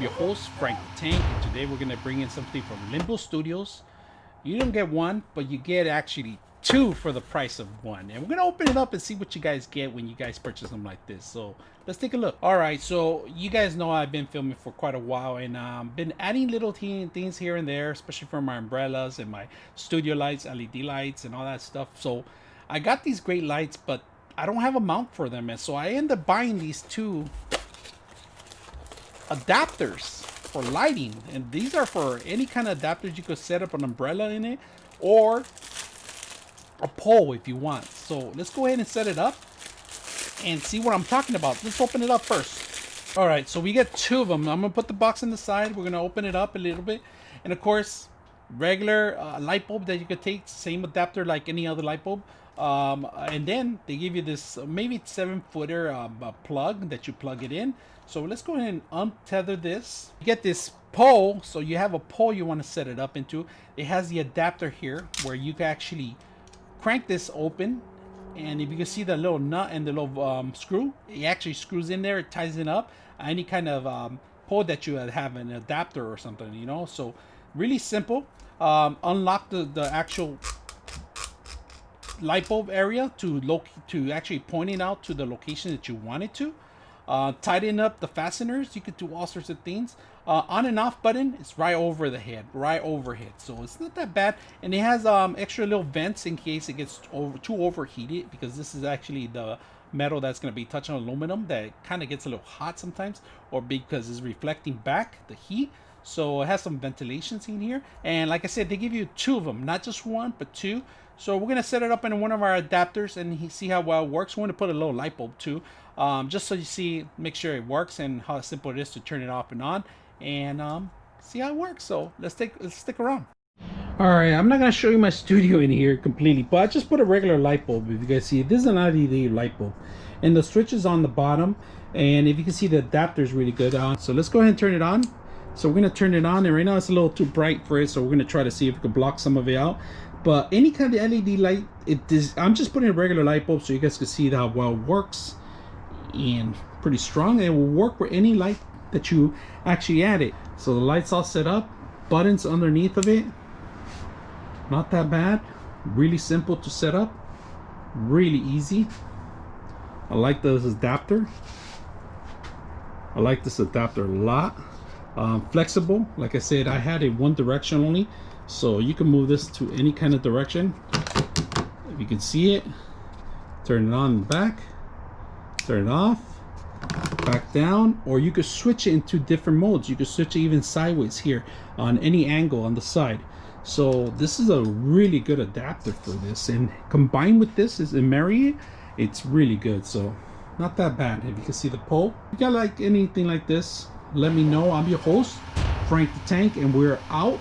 your host, Frank the Tank, and today we're going to bring in something from LimoStudios. You don't get one, but you get actually two for the price of one. And we're going to open it up and see what you guys get when you guys purchase them like this. So let's take a look. All right, so you guys know I've been filming for quite a while and been adding little things here and there, especially for my umbrellas and my studio lights, LED lights, and all that stuff. So I got these great lights, but I don't have a mount for them. And so I ended up buying these two adapters for lighting, and these are for any kind of adapters. You could set up an umbrella in it or a pole if you want. So let's go ahead and set it up and see what I'm talking about. Let's open it up first. All right, so we get two of them. I'm gonna put the box on the side. We're gonna open it up a little bit, and of course regular light bulb that you could take, same adapter like any other light bulb. And then they give you this maybe 7-footer plug that you plug it in. So let's go ahead and untether this. You get this pole, so you have a pole you want to set it up into. It has the adapter here where you can actually crank this open, and if you can see the little nut and the little screw, it actually screws in there. It ties it up. Any kind of pole that you have an adapter or something, you know. So really simple. Unlock the actual light bulb area to actually pointing out to the location that you want it to. Tighten up the fasteners. You could do all sorts of things. On and off button is right over the head, right overhead, so it's not that bad. And it has extra little vents in case it gets too overheated, because this is actually the metal that's going to be touching aluminum that kind of gets a little hot sometimes, or because it's reflecting back the heat. So it has some ventilations in here, and like I said, they give you two of them, not just one but two. So we're gonna set it up in one of our adapters and see how well it works. We're gonna put a little light bulb too, just so you see, make sure it works and how simple it is to turn it off and on, and see how it works. So let's stick around. All right, I'm not gonna show you my studio in here completely, but I just put a regular light bulb. If you guys see, this is an LED light bulb, and the switch is on the bottom. And if you can see, the adapter is really good. So let's go ahead and turn it on. So we're gonna turn it on, and right now it's a little too bright for it, so we're gonna try to see if we can block some of it out. But any kind of LED light, I'm just putting a regular light bulb so you guys can see how well it works, and pretty strong. And it will work with any light that you actually add it. So the light's all set up, buttons underneath of it, not that bad, really simple to set up, really easy. I like this adapter. I like this adapter a lot. Flexible. Like I said, I had it one direction only, so you can move this to any kind of direction. If you can see it, turn it on and back, turn it off, back down, or you could switch it into different modes. You could switch it even sideways here on any angle on the side. So this is a really good adapter for this, and combined with this is in marry, it's really good. So not that bad. If you can see the pole, if you got like anything like this, let me know. I'm your host, Frank the Tank, and we're out.